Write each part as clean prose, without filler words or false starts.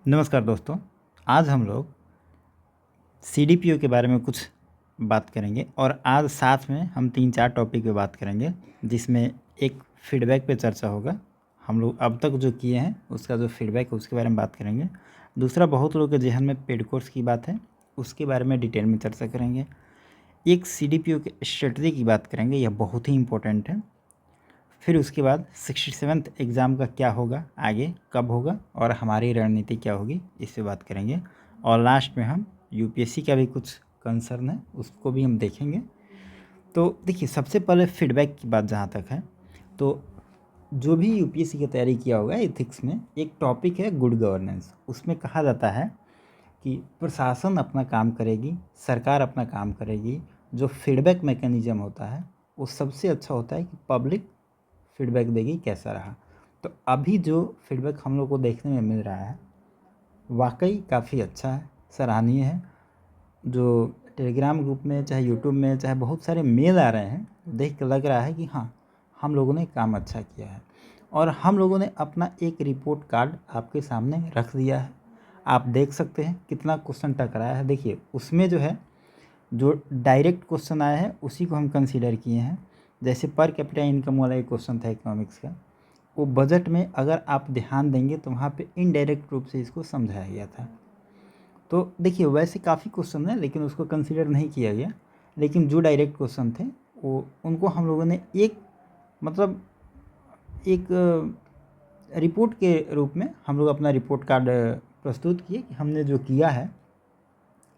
नमस्कार दोस्तों। आज हम लोग सीडीपीओ के बारे में कुछ बात करेंगे और आज साथ में हम 3-4 टॉपिक पे बात करेंगे, जिसमें एक फीडबैक पे चर्चा होगा। हम लोग अब तक जो किए हैं उसका जो फीडबैक है उसके बारे में बात करेंगे। दूसरा, बहुत लोगों के जहन में पेड कोर्स की बात है, उसके बारे में डिटेल में चर्चा करेंगे। एक सीडीपीओ के स्ट्रेटजी की बात करेंगे, यह बहुत ही इंपॉर्टेंट है। फिर उसके बाद 67th एग्ज़ाम का क्या होगा, आगे कब होगा और हमारी रणनीति क्या होगी, इस पे बात करेंगे। और लास्ट में हम यूपीएससी का भी कुछ कंसर्न है उसको भी हम देखेंगे। तो देखिए, सबसे पहले फीडबैक की बात जहाँ तक है, तो जो भी यूपीएससी की तैयारी किया होगा, एथिक्स में एक टॉपिक है गुड गवर्नेंस। उसमें कहा जाता है कि प्रशासन अपना काम करेगी, सरकार अपना काम करेगी। जो फीडबैक मैकेनिज़्म होता है वो सबसे अच्छा होता है कि पब्लिक फीडबैक देगी कैसा रहा। तो अभी जो फीडबैक हम लोग को देखने में मिल रहा है वाकई काफ़ी अच्छा है, सराहनीय है। जो टेलीग्राम ग्रुप में, चाहे यूट्यूब में, चाहे बहुत सारे मेल आ रहे हैं, देख के लग रहा है कि हाँ, हम लोगों ने काम अच्छा किया है। और हम लोगों ने अपना एक रिपोर्ट कार्ड आपके सामने रख दिया है। आप देख सकते हैं कितना क्वेश्चन टकराया है। देखिए, उसमें जो है, जो डायरेक्ट क्वेश्चन आया है उसी को हम कंसीडर किए हैं। जैसे पर कैपिटा इनकम वाला एक क्वेश्चन था इकोनॉमिक्स का, वो बजट में अगर आप ध्यान देंगे तो वहाँ पे इनडायरेक्ट रूप से इसको समझाया गया था। तो देखिए, वैसे काफ़ी क्वेश्चन है लेकिन उसको कंसीडर नहीं किया गया। लेकिन जो डायरेक्ट क्वेश्चन थे वो उनको हम लोगों ने एक मतलब एक रिपोर्ट के रूप में हम लोग अपना रिपोर्ट कार्ड प्रस्तुत किए कि हमने जो किया है।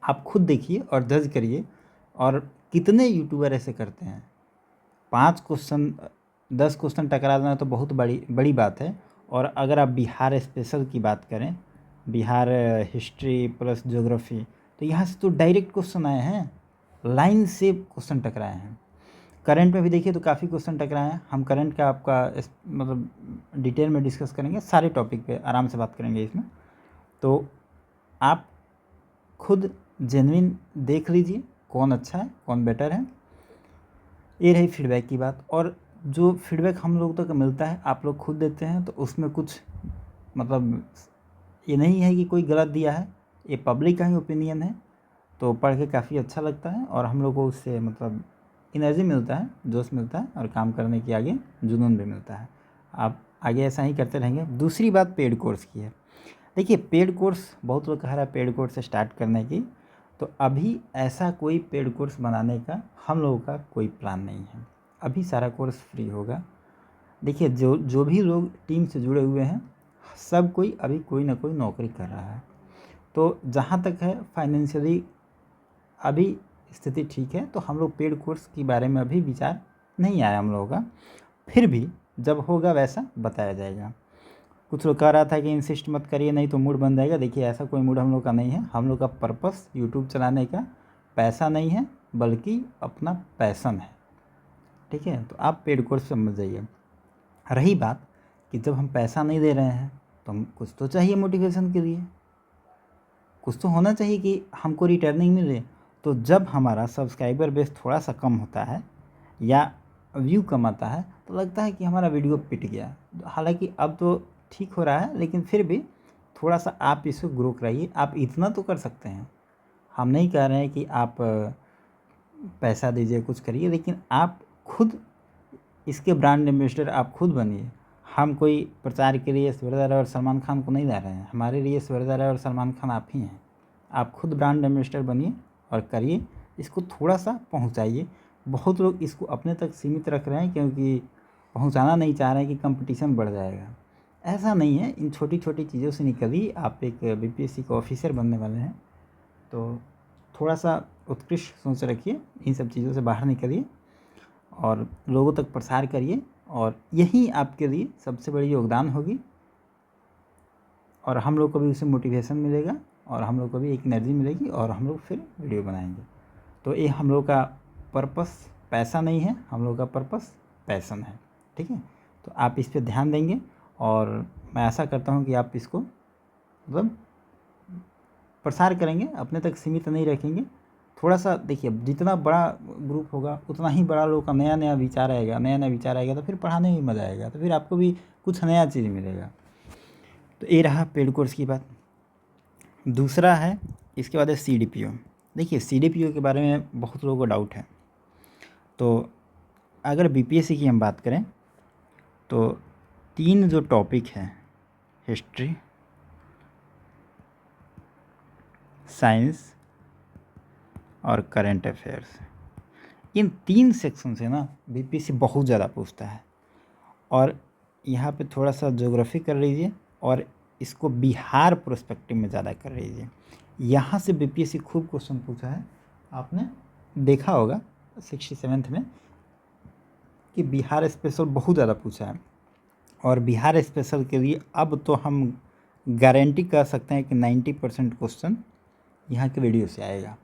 आप खुद देखिए और जज करिए। और कितने यूट्यूबर ऐसे करते हैं, 5 क्वेश्चन 10 क्वेश्चन टकरा देना तो बहुत बड़ी बड़ी बात है। और अगर आप बिहार स्पेशल की बात करें, बिहार हिस्ट्री प्लस ज्योग्राफी, तो यहाँ से तो डायरेक्ट क्वेश्चन आए हैं, लाइन से क्वेश्चन टकराए हैं। करंट में भी देखिए तो काफ़ी क्वेश्चन टकराए हैं। हम करंट का आपका मतलब डिटेल में डिस्कस करेंगे, सारे टॉपिक पे आराम से बात करेंगे इसमें। तो आप खुद जेन्युइन देख लीजिए कौन अच्छा है कौन बेटर है। ये रही फीडबैक की बात। और जो फीडबैक हम लोग तक मिलता है आप लोग खुद देते हैं, तो उसमें कुछ मतलब ये नहीं है कि कोई गलत दिया है, ये पब्लिक का ही ओपिनियन है। तो पढ़ के काफ़ी अच्छा लगता है और हम लोग को उससे मतलब एनर्जी मिलता है, जोश मिलता है और काम करने की आगे जुनून भी मिलता है। आप आगे ऐसा ही करते रहेंगे। दूसरी बात पेड कोर्स की है। देखिए, पेड कोर्स बहुत लोग कह रहा है पेड कोर्स स्टार्ट करने की, तो अभी ऐसा कोई पेड कोर्स बनाने का हम लोगों का कोई प्लान नहीं है। अभी सारा कोर्स फ्री होगा। देखिए, जो जो भी लोग टीम से जुड़े हुए हैं, सब कोई अभी कोई ना कोई नौकरी कर रहा है। तो जहाँ तक है फाइनेंशियली अभी स्थिति ठीक है, तो हम लोग पेड कोर्स के बारे में अभी विचार नहीं आया हम लोगों का। फिर भी जब होगा वैसा बताया जाएगा। कुछ लोग कह रहा था कि इंसिस्ट मत करिए नहीं तो मूड बन जाएगा। देखिए, ऐसा कोई मूड हम लोग का नहीं है। हम लोग का पर्पस यूट्यूब चलाने का पैसा नहीं है, बल्कि अपना पैसन है। ठीक है, तो आप पेड कोर्स समझ जाइए। रही बात कि जब हम पैसा नहीं दे रहे हैं तो हम कुछ तो चाहिए मोटिवेशन के लिए, कुछ तो होना चाहिए कि हमको रिटर्निंग मिले। तो जब हमारा सब्सक्राइबर बेस थोड़ा सा कम होता है या व्यू कम आता है तो लगता है कि हमारा वीडियो पिट गया। हालांकि अब तो ठीक हो रहा है, लेकिन फिर भी थोड़ा सा आप इसको ग्रो कराइए। आप इतना तो कर सकते हैं। हम नहीं कह रहे हैं कि आप पैसा दीजिए कुछ करिए, लेकिन आप खुद इसके ब्रांड एम्बेसडर आप खुद बनिए। हम कोई प्रचार के लिए ऐश्वर्या राय और सलमान खान को नहीं ला रहे हैं, हमारे लिए ऐश्वर्या राय और सलमान खान आप ही हैं। आप खुद ब्रांड एम्बेसडर बनिए और करिए, इसको थोड़ा सा पहुंचाइए। बहुत लोग इसको अपने तक सीमित रख रहे हैं क्योंकि पहुंचाना नहीं चाह रहे हैं कि कंपटीशन बढ़ जाएगा। ऐसा नहीं है, इन छोटी छोटी चीज़ों से निकलिए। आप एक बीपीएससी का ऑफिसर बनने वाले हैं, तो थोड़ा सा उत्कृष्ट सोच रखिए, इन सब चीज़ों से बाहर निकलिए और लोगों तक प्रसार करिए। और यही आपके लिए सबसे बड़ी योगदान होगी और हम लोग को भी उससे मोटिवेशन मिलेगा और हम लोग को भी एक एनर्जी मिलेगी और हम लोग फिर वीडियो बनाएंगे। तो ये हम लोग का पर्पस पैसा नहीं है, हम लोग का पर्पस पैसन है। ठीक है, तो आप इस पर ध्यान देंगे और मैं आशा करता हूँ कि आप इसको मतलब प्रसार करेंगे, अपने तक सीमित नहीं रखेंगे। थोड़ा सा देखिए, जितना बड़ा ग्रुप होगा उतना ही बड़ा लोगों का नया नया विचार आएगा। नया नया विचार आएगा तो फिर पढ़ाने में मज़ा आएगा, तो फिर आपको भी कुछ नया चीज़ मिलेगा। तो ये रहा पेड कोर्स की बात। दूसरा है, इसके बाद है CDPO। देखिए CDPO के बारे में बहुत लोगों को डाउट है। तो अगर BPSC की हम बात करें तो 3 जो टॉपिक हैं, हिस्ट्री, साइंस और करंट अफेयर्स, इन 3 सेक्शन से ना BPSC बहुत ज़्यादा पूछता है। और यहाँ पे थोड़ा सा ज्योग्राफी कर लीजिए और इसको बिहार प्रोस्पेक्टिव में ज़्यादा कर लीजिए। यहाँ से BPSC खूब क्वेश्चन पूछा है, आपने देखा होगा 67th में कि बिहार स्पेशल बहुत ज़्यादा पूछा है। और बिहार स्पेशल के लिए अब तो हम गारंटी कर सकते हैं कि 90% क्वेश्चन यहाँ के वीडियो से आएगा,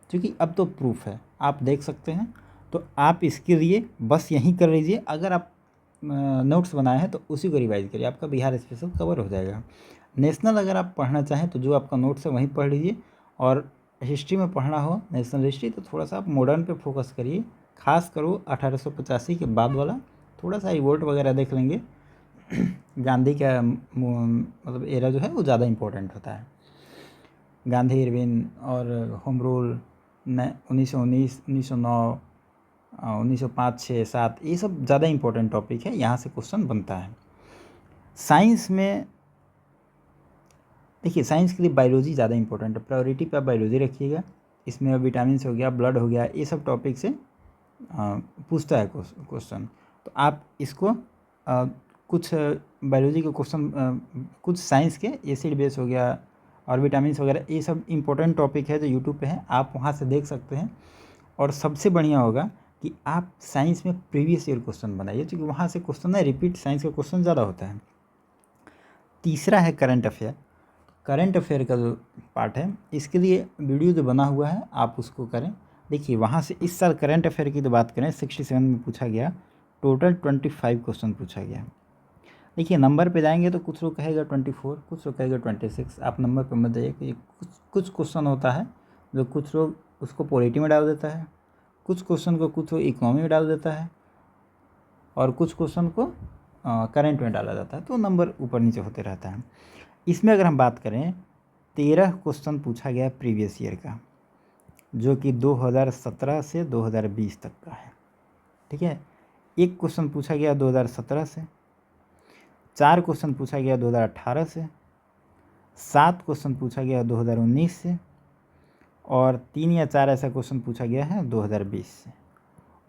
क्योंकि अब तो प्रूफ है, आप देख सकते हैं। तो आप इसके लिए बस यहीं कर लीजिए, अगर आप नोट्स बनाए हैं तो उसी को रिवाइज करिए, आपका बिहार स्पेशल कवर हो जाएगा। नेशनल अगर आप पढ़ना चाहें तो जो आपका नोट्स है वहीं पढ़ लीजिए, और हिस्ट्री में पढ़ना हो नेशनल हिस्ट्री तो थोड़ा सा आप मॉडर्न पे फोकस करिए, खास करो 1885 के बाद वाला, थोड़ा सा रिवोल्ट वगैरह देख लेंगे। गांधी का मतलब एरा जो है वो ज़्यादा इम्पोर्टेंट होता है। गांधी, इरविन और होम रूल 1919, 1909, 1905, 6, 7, ये सब ज़्यादा इम्पोर्टेंट टॉपिक है, यहाँ से क्वेश्चन बनता है। साइंस में देखिए, साइंस के लिए बायोलॉजी ज़्यादा इंपॉर्टेंट है, प्रायोरिटी पे आप बायोलॉजी रखिएगा। इसमें विटामिन हो गया, ब्लड हो गया, ये सब टॉपिक से पूछता है क्वेश्चन। तो आप इसको कुछ बायोलॉजी के क्वेश्चन, कुछ साइंस के एसिड बेस हो गया और विटामिन वगैरह, ये सब इंपॉर्टेंट टॉपिक है जो यूट्यूब पे है, आप वहाँ से देख सकते हैं। और सबसे बढ़िया होगा कि आप साइंस में प्रीवियस ईयर क्वेश्चन बनाइए, क्योंकि वहाँ से क्वेश्चन ना रिपीट साइंस का क्वेश्चन ज़्यादा होता है। तीसरा है करंट अफेयर। करंट अफेयर का जो पार्ट है, इसके लिए वीडियो जो बना हुआ है आप उसको करें। देखिए वहाँ से इस साल करंट अफेयर की तो बात करें, 67 में पूछा गया, टोटल 25 क्वेश्चन पूछा गया। देखिए नंबर पे जाएंगे तो कुछ लोग कहेगा 24, कुछ लोग कहेगा 26। आप नंबर पे मत जाइए, कि कुछ क्वेश्चन होता है जो कुछ लोग उसको पॉलिटी में डाल देता है, कुछ क्वेश्चन को कुछ लोग इकोनॉमी में डाल देता है, और कुछ क्वेश्चन को करंट में डाला जाता है, तो नंबर ऊपर नीचे होते रहता है। इसमें अगर हम बात करें, 13 क्वेश्चन पूछा गया प्रीवियस ईयर का, जो कि 2017 से 2020 तक का है। ठीक है, एक क्वेश्चन पूछा गया 2017 से, 4 क्वेश्चन पूछा गया 2018 से, 7 क्वेश्चन पूछा गया 2019 से, और 3 या 4 ऐसा क्वेश्चन पूछा गया है 2020 से,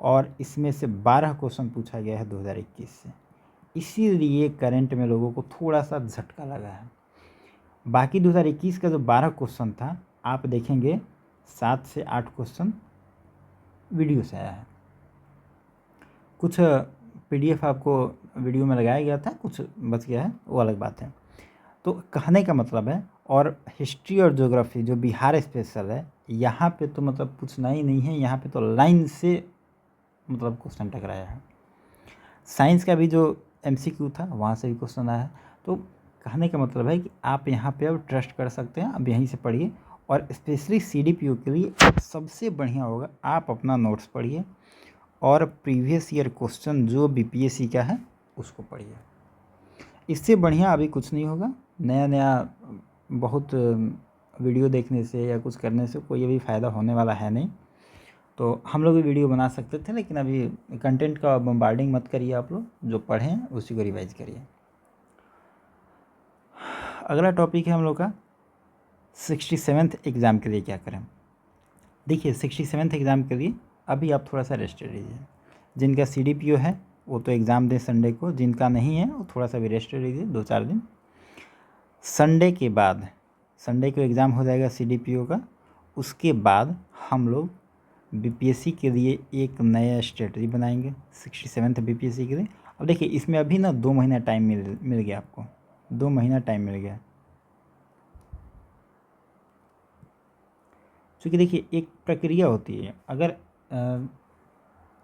और इसमें से 12 क्वेश्चन पूछा गया है 2021 से। इसीलिए करंट में लोगों को थोड़ा सा झटका लगा है। बाकी 2021 का जो 12 क्वेश्चन था, आप देखेंगे 7 से 8 क्वेश्चन वीडियो से आया है, कुछ PDF आपको वीडियो में लगाया गया था, कुछ बच गया है, वो अलग बात है। तो कहने का मतलब है, और हिस्ट्री और ज्योग्राफी जो बिहार स्पेशल है, यहाँ पे तो मतलब पूछना ही नहीं है, यहाँ पे तो लाइन से मतलब क्वेश्चन टकराया है। साइंस का भी जो MCQ था वहाँ से भी क्वेश्चन आया है। तो कहने का मतलब है कि आप यहाँ पे अब ट्रस्ट कर सकते हैं, अब यहीं से पढ़िए। और स्पेशली CDPO के लिए सबसे बढ़िया होगा आप अपना नोट्स पढ़िए और प्रीवियस ईयर क्वेश्चन जो BPSC का है उसको पढ़िए। इससे बढ़िया अभी कुछ नहीं होगा। नया नया बहुत वीडियो देखने से या कुछ करने से कोई अभी फ़ायदा होने वाला है नहीं। तो हम लोग भी वीडियो बना सकते थे, लेकिन अभी कंटेंट का बम्बार्डिंग मत करिए, आप लोग जो पढ़ें उसी को रिवाइज करिए। अगला टॉपिक है हम लोग का 67th एग्ज़ाम के लिए क्या करें। देखिए 67th एग्ज़ाम के लिए अभी आप थोड़ा सा रेस्ट लीजिए। जिनका CDPO है वो तो एग्ज़ाम दें संडे को, जिनका नहीं है वो थोड़ा सा भी रेस्ट लीजिए 2-4 दिन। संडे के बाद, संडे को एग्ज़ाम हो जाएगा CDPO का, उसके बाद हम लोग BPSC के लिए एक नया स्ट्रेटजी बनाएंगे 67th BPSC के लिए। अब देखिए इसमें अभी ना 2 महीना टाइम मिल गया आपको, 2 महीना टाइम मिल गया। क्योंकि देखिए एक प्रक्रिया होती है, अगर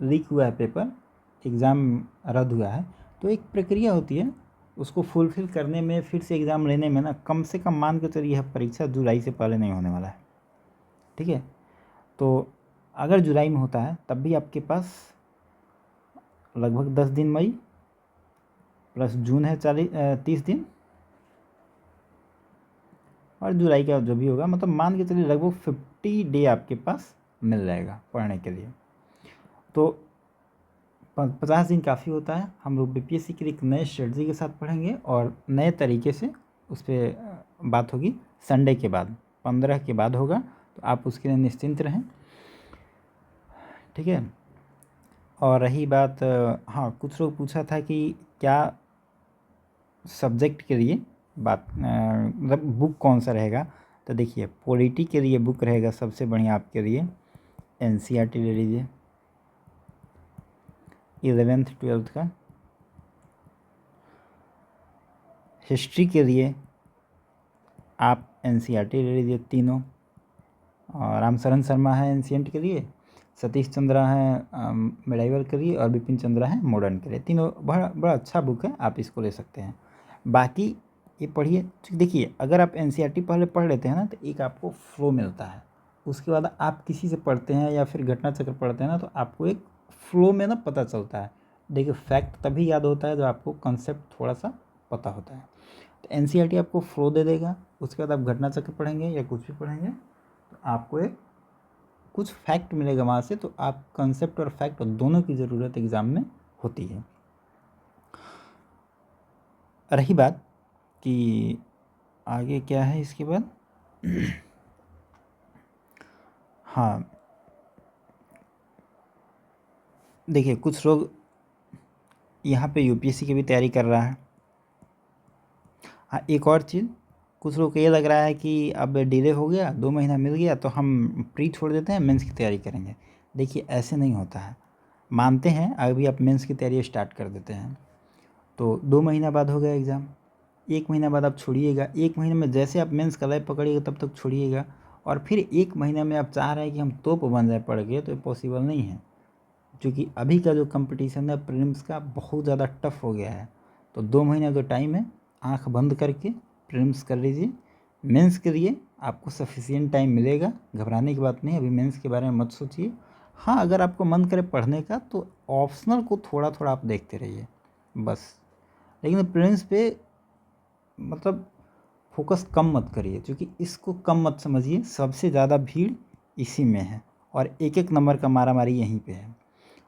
लीक हुआ है पेपर, एग्ज़ाम रद्द हुआ है, तो एक प्रक्रिया होती है, उसको फुलफ़िल करने में, फिर से एग्ज़ाम लेने में ना कम से कम मान के चलिए यह परीक्षा जुलाई से पहले नहीं होने वाला है। ठीक है, तो अगर जुलाई में होता है तब भी आपके पास लगभग 10 दिन, मई प्लस जून है 30 दिन, और जुलाई का जो भी होगा, मतलब मान के चलिए लगभग 50 डे आपके पास मिल जाएगा पढ़ने के लिए। तो 50 दिन काफ़ी होता है। हम लोग बीपीएससी के लिए एक नए स्ट्रेटजी के साथ पढ़ेंगे और नए तरीके से उस पर बात होगी। संडे के बाद 15 के बाद होगा, तो आप उसके लिए निश्चिंत रहें, ठीक है। और रही बात, हाँ, कुछ लोग पूछा था कि क्या सब्जेक्ट के लिए बात, मतलब बुक कौन सा रहेगा। तो देखिए, पॉलिटी के लिए बुक रहेगा सबसे बढ़िया आपके लिए एनसीईआरटी ले लीजिए 11th 12th का। हिस्ट्री के लिए आप एनसीईआरटी ले लीजिए तीनों। और रामशरण शर्मा है एंशिएंट के लिए, सतीश चंद्रा है मिडाइवल के लिए, और बिपिन चंद्रा है मॉडर्न के लिए। तीनों बड़ा बड़ा अच्छा बुक है, आप इसको ले सकते हैं। बाकी ये पढ़िए। देखिए, अगर आप एनसीईआरटी पहले पढ़ लेते हैं ना, तो एक आपको फ्लो मिलता है। उसके बाद आप किसी से पढ़ते हैं या फिर घटना चक्र पढ़ते हैं ना, तो आपको एक फ्लो में ना पता चलता है। देखिए, फैक्ट तभी याद होता है जब आपको कंसेप्ट थोड़ा सा पता होता है। तो एनसीईआरटी आपको फ्लो दे देगा। उसके बाद आप घटना चक्र पढ़ेंगे या कुछ भी पढ़ेंगे, तो आपको एक कुछ फैक्ट मिलेगा वहाँ से। तो आप कंसेप्ट और फैक्ट दोनों की ज़रूरत एग्ज़ाम में होती है। रही बात कि आगे क्या है इसके बाद, हाँ, देखिए, कुछ लोग यहाँ पे यूपीएससी की भी तैयारी कर रहा है। हाँ, एक और चीज़, कुछ लोग को ये लग रहा है कि अब डिले हो गया, 2 महीना मिल गया तो हम प्री छोड़ देते हैं, मेंस की तैयारी करेंगे। देखिए, ऐसे नहीं होता है। मानते हैं अभी आप मेंस की तैयारी स्टार्ट कर देते हैं, तो 2 महीना बाद हो गया एग्ज़ाम, 1 महीना बाद आप छोड़िएगा। 1 महीने में जैसे आप मेंस का लैब पकड़िएगा तब तक छोड़िएगा, और फिर 1 महीने में आप चाह रहे हैं कि हम तोप बन जाए पढ़ के, तो ये पॉसिबल नहीं है। क्योंकि अभी का जो कंपटीशन है प्रीलिम्स का, बहुत ज़्यादा टफ हो गया है। तो 2 महीना जो टाइम है, आंख बंद करके प्रीलिम्स कर लीजिए। मेंस के लिए आपको सफिशिएंट टाइम मिलेगा, घबराने की बात नहीं। अभी मेंस के बारे में मत सोचिए। हाँ, अगर आपको मन करे पढ़ने का, तो ऑप्शनल को थोड़ा थोड़ा आप देखते रहिए बस। लेकिन प्रीलिम्स पे मतलब फोकस कम मत करिए, क्योंकि इसको कम मत समझिए। सबसे ज़्यादा भीड़ इसी में है, और एक एक नंबर का मारा मारी यहीं पे है।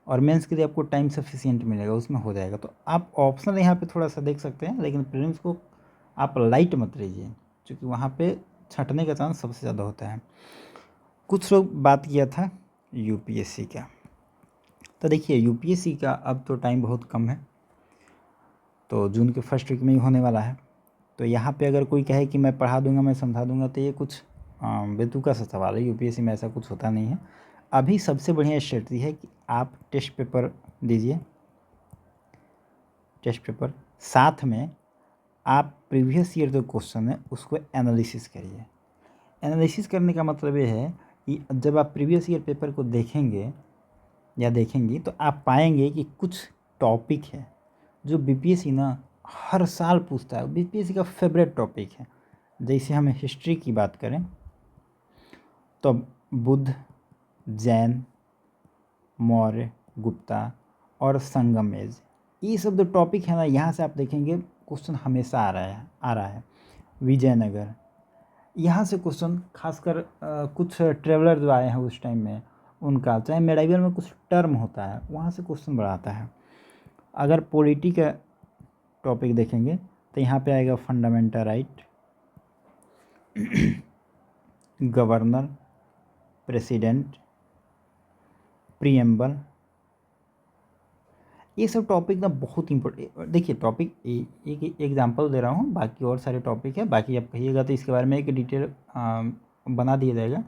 और मेंस के लिए आपको टाइम सफिशिएंट मिलेगा, उसमें हो जाएगा। तो आप ऑप्शनल यहाँ पे थोड़ा सा देख सकते हैं, लेकिन प्रीलिम्स को आप लाइट मत लीजिए, क्योंकि वहाँ पे छंटने का चांस सबसे ज़्यादा होता है। कुछ लोग बात किया था यूपीएससी का। तो देखिए, यूपीएससी का अब तो टाइम बहुत कम है, तो जून के फर्स्ट वीक में ही होने वाला है। तो यहाँ पे अगर कोई कहे कि मैं पढ़ा दूंगा, मैं समझा दूंगा, तो ये कुछ बेतुका सा सवाल है। यूपीएससी में ऐसा कुछ होता नहीं है। अभी सबसे बढ़िया स्ट्रेटजी है कि आप टेस्ट पेपर दीजिए, टेस्ट पेपर, साथ में आप प्रीवियस ईयर जो क्वेश्चन है उसको एनालिसिस करिए। एनालिसिस करने का मतलब ये है कि जब आप प्रीवियस ईयर पेपर को देखेंगे या देखेंगी, तो आप पाएंगे कि कुछ टॉपिक है जो बीपीएससी ना हर साल पूछता है, बीपीएससी का फेवरेट टॉपिक है। जैसे हमें हिस्ट्री की बात करें, तो बुद्ध, जैन, मौर्य, गुप्ता और संगम एज, ये सब जो टॉपिक है ना, यहाँ से आप देखेंगे क्वेश्चन हमेशा आ रहा है। विजयनगर, यहाँ से क्वेश्चन खासकर कुछ ट्रेवलर जो आए हैं उस टाइम में उनका, चाहे मेडाइवल में कुछ टर्म होता है, वहाँ से क्वेश्चन बड़ा आता है। अगर पॉलिटी का टॉपिक देखेंगे, तो यहाँ पे आएगा fundamental right, governor, president, preamble, ये सब टॉपिक ना बहुत इंपॉर्टेंट। देखिए, टॉपिक एक एग्जांपल दे रहा हूँ, बाकी और सारे टॉपिक है। बाकी आप कहिएगा तो इसके बारे में एक डिटेल बना दिया जाएगा,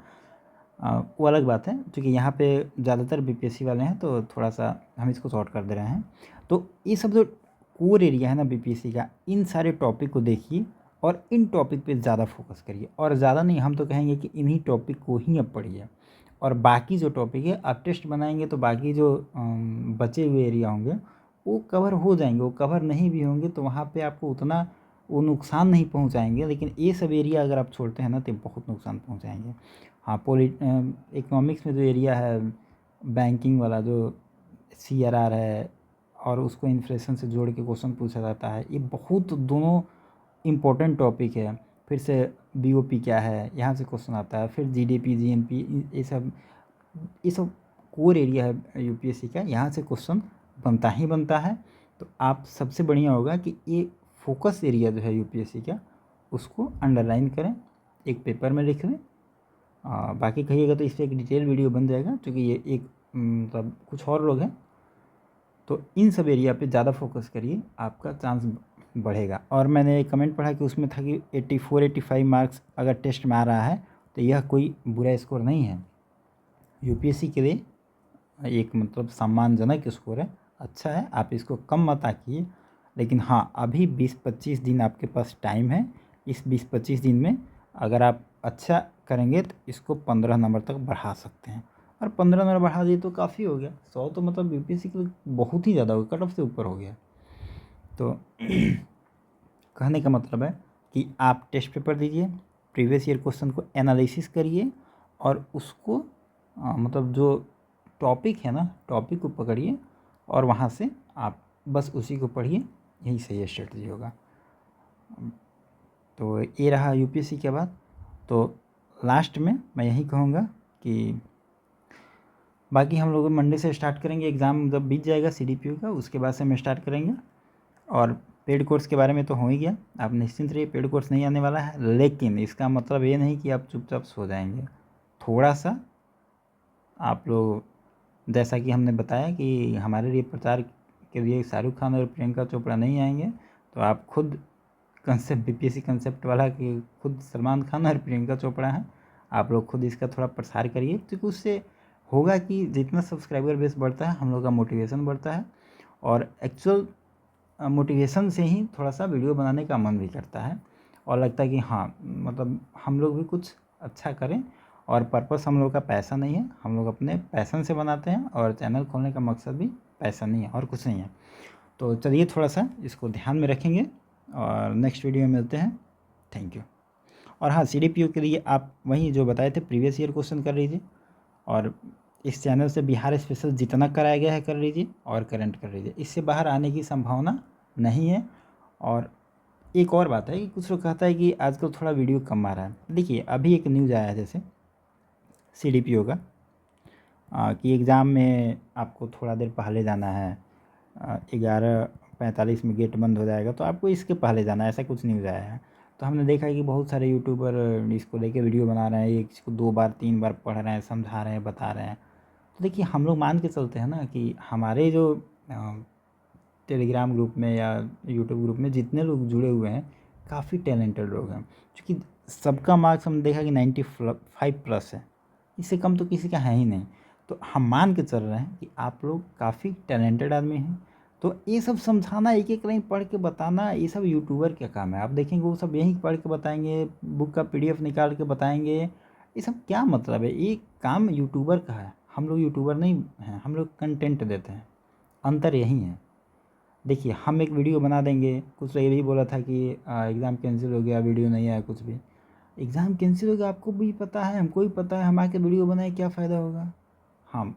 वो अलग बात है। क्योंकि यहाँ पे ज़्यादातर बीपीएससी वाले हैं, तो थोड़ा सा हम इसको शॉर्ट कर दे रहे हैं। तो ये सब जो कोर एरिया है ना बीपीएससी का, इन सारे टॉपिक को देखिए और इन टॉपिक पे ज़्यादा फोकस करिए। और ज़्यादा नहीं, हम तो कहेंगे कि इन्हीं टॉपिक को ही अब पढ़िए। और बाकी जो टॉपिक है, आप टेस्ट बनाएंगे तो बाकी जो बचे हुए एरिया होंगे वो कवर हो जाएंगे। वो कवर नहीं भी होंगे तो वहाँ पे आपको उतना वो नुकसान नहीं पहुँचाएंगे, लेकिन ये सब एरिया अगर आप छोड़ते हैं ना, तो बहुत नुकसान पहुँचाएंगे। हाँ, इकोनॉमिक्स में जो एरिया है बैंकिंग वाला, जो सीआरआर है, और उसको इन्फ्लेशन से जोड़ के क्वेश्चन पूछा जाता है, ये बहुत दोनों इम्पोर्टेंट टॉपिक है। फिर से बीओपी क्या है, यहाँ से क्वेश्चन आता है, फिर जीडीपी, जीएनपी, ये सब कोर एरिया है यूपीएससी का, यहाँ से क्वेश्चन बनता ही बनता है। तो आप सबसे बढ़िया होगा कि ये फोकस एरिया जो है यूपीएससी का, उसको अंडरलाइन करें, एक पेपर में लिख लें। बाकी कहिएगा तो इस पर एक डिटेल वीडियो बन जाएगा, क्योंकि ये एक मतलब कुछ और लोग हैं, तो इन सब एरिया पे ज़्यादा फोकस करिए, आपका चांस बढ़ेगा। और मैंने एक कमेंट पढ़ा कि उसमें था कि 84-85 मार्क्स अगर टेस्ट में आ रहा है तो यह कोई बुरा स्कोर नहीं है, यूपीएससी के लिए एक मतलब सम्मानजनक स्कोर है, अच्छा है, आप इसको कम मत आंकिए। लेकिन हाँ, अभी 20-25 दिन आपके पास टाइम है। इस 20-25 दिन में अगर आप अच्छा करेंगे तो इसको 15 नंबर तक बढ़ा सकते हैं, और 15 नंबर बढ़ा दिए तो काफ़ी हो गया। 100 तो मतलब यूपीएससी के लिए बहुत ही ज़्यादा हो गया, कट ऑफ से ऊपर हो गया। तो कहने का मतलब है कि आप टेस्ट पेपर दीजिए, प्रीवियस ईयर क्वेश्चन को एनालिसिस करिए, और उसको मतलब जो टॉपिक है ना, टॉपिक को पकड़िए और वहाँ से आप बस उसी को पढ़िए, यही सही स्ट्रेटजी होगा। तो ये रहा यूपीएससी के बाद। तो लास्ट में मैं यही कहूँगा कि बाकी हम लोग मंडे से स्टार्ट करेंगे, एग्ज़ाम जब बीत जाएगा सीडीपीयू का, उसके बाद से हम स्टार्ट करेंगे। और पेड कोर्स के बारे में तो हो ही गया, आप निश्चिंत रहिए, पेड कोर्स नहीं आने वाला है। लेकिन इसका मतलब ये नहीं कि आप चुपचाप सो जाएंगे, थोड़ा सा आप लोग, जैसा कि हमने बताया कि हमारे लिए प्रचार के लिए शाहरुख खान और प्रियंका चोपड़ा नहीं आएंगे, तो आप खुद कंसेप्ट, बीपीएससी कंसेप्ट वाला कि खुद सलमान खान और प्रियंका चोपड़ा हैं, आप लोग खुद इसका थोड़ा प्रसार करिए, क्योंकि उससे होगा कि जितना सब्सक्राइबर बेस बढ़ता है, हम लोग का मोटिवेशन बढ़ता है, और एक्चुअल मोटिवेशन से ही थोड़ा सा वीडियो बनाने का मन भी करता है, और लगता है कि हाँ मतलब हम लोग भी कुछ अच्छा करें। और पर्पस हम लोग का पैसा नहीं है, हम लोग अपने पैशन से बनाते हैं, और चैनल खोलने का मकसद भी पैसा नहीं है और कुछ नहीं है। तो चलिए थोड़ा सा इसको ध्यान में रखेंगे, और नेक्स्ट वीडियो में मिलते हैं। Thank you. और हाँ, सीडीपीयू के लिए आप वही जो बताए थे प्रीवियस ईयर क्वेश्चन कर लीजिए, और इस चैनल से बिहार स्पेशल जितना कराया गया है कर लीजिए, और करंट कर लीजिए, इससे बाहर आने की संभावना नहीं है। और एक और बात है कि कुछ लोग कहता है कि आजकल थोड़ा वीडियो कम आ रहा है। देखिए अभी एक न्यूज़ आया है जैसे सीडीपीओ का, कि एग्ज़ाम में आपको थोड़ा देर पहले जाना है, 11:45 में गेट बंद हो जाएगा, तो आपको इसके पहले जाना है, ऐसा कुछ न्यूज़ आया है। तो हमने देखा है कि बहुत सारे यूट्यूबर इसको लेके वीडियो बना रहे हैं, एक इसको 2 बार 3 बार पढ़ रहे हैं, समझा रहे हैं, बता रहे हैं। तो देखिए हम लोग मान के चलते हैं ना कि हमारे जो टेलीग्राम ग्रुप में या यूट्यूब ग्रुप में जितने लोग जुड़े हुए हैं, काफ़ी टैलेंटेड लोग हैं, क्योंकि सबका मार्क्स हमने देखा कि 95+ है, इससे कम तो किसी का है ही नहीं। तो हम मान के चल रहे हैं कि आप लोग काफ़ी टैलेंटेड आदमी हैं। तो ये सब समझाना, एक एक लाइन पढ़ के बताना, ये सब यूट्यूबर का काम है। आप देखेंगे वो सब यहीं पढ़ के बताएंगे, बुक का पीडीएफ निकाल के बताएंगे, ये सब क्या मतलब है? ये काम यूट्यूबर का है, हम लोग यूट्यूबर नहीं हैं, हम लोग कंटेंट देते हैं, अंतर यही है। देखिए हम एक वीडियो बना देंगे, कुछ ये भी बोला था कि एग्ज़ाम कैंसिल हो गया, वीडियो नहीं आया, कुछ भी। एग्ज़ाम कैंसिल हो गया आपको भी पता है, हमको भी पता है, हम आके वीडियो बनाए क्या फ़ायदा होगा?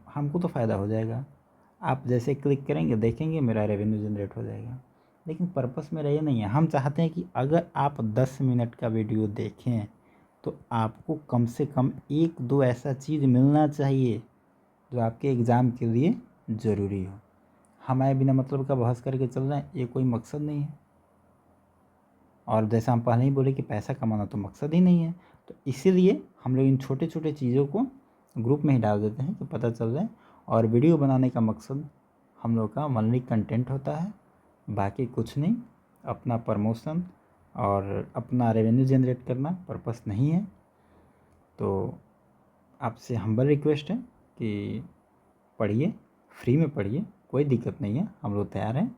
हमको तो फ़ायदा हो जाएगा, आप जैसे क्लिक करेंगे देखेंगे, मेरा रेवेन्यू जनरेट हो जाएगा। लेकिन पर्पस मेरा ये नहीं है। हम चाहते हैं कि अगर आप 10 मिनट का वीडियो देखें तो आपको कम से कम 1-2 ऐसा चीज़ मिलना चाहिए जो आपके एग्ज़ाम के लिए ज़रूरी हो। हमारे बिना मतलब का बहस करके चल रहे हैं, ये कोई मकसद नहीं है। और जैसा हम पहले ही बोले कि पैसा कमाना तो मकसद ही नहीं है, तो इसीलिए हम लोग इन छोटे छोटे चीज़ों को ग्रुप में ही डाल देते हैं कि पता चल जाए। और वीडियो बनाने का मकसद हम लोग का ओनली कंटेंट होता है, बाकी कुछ नहीं। अपना प्रमोशन और अपना रेवेन्यू जनरेट करना पर्पस नहीं है। तो आपसे हम्बल रिक्वेस्ट है कि पढ़िए, फ्री में पढ़िए, कोई दिक्कत नहीं है, हम लोग तैयार हैं।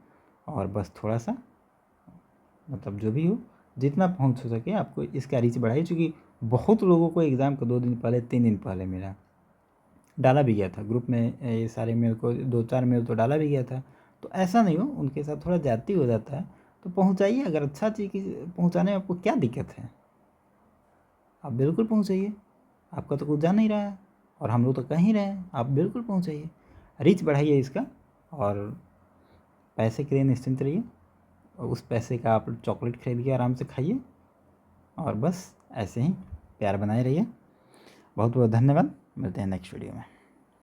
और बस थोड़ा सा मतलब जो भी हो, जितना पहुंच हो सके आपको इसका रीच बढ़ाइए, क्योंकि बहुत लोगों को एग्ज़ाम को 2 दिन पहले 3 दिन पहले मिला, डाला भी गया था ग्रुप में, ये सारे मेल को 2-4 मेल तो डाला भी गया था। तो ऐसा नहीं हो, उनके साथ थोड़ा ज़्यादती हो जाता है, तो पहुंचाइए। अगर अच्छा चीज़ पहुंचाने में आपको क्या दिक्कत है, आप बिल्कुल पहुंचाइए। आपका तो कुछ जा नहीं रहा है, और हम लोग तो कह ही रहे हैं, आप बिल्कुल पहुंचाइए, रीच बढ़ाइए इसका। और पैसे के लिए निश्चिंत रहिए, और उस पैसे का आप चॉकलेट खरीद के आराम से खाइए, और बस ऐसे ही प्यार बनाए रहिए। बहुत बहुत धन्यवाद। मिलते हैं नेक्स्ट वीडियो में।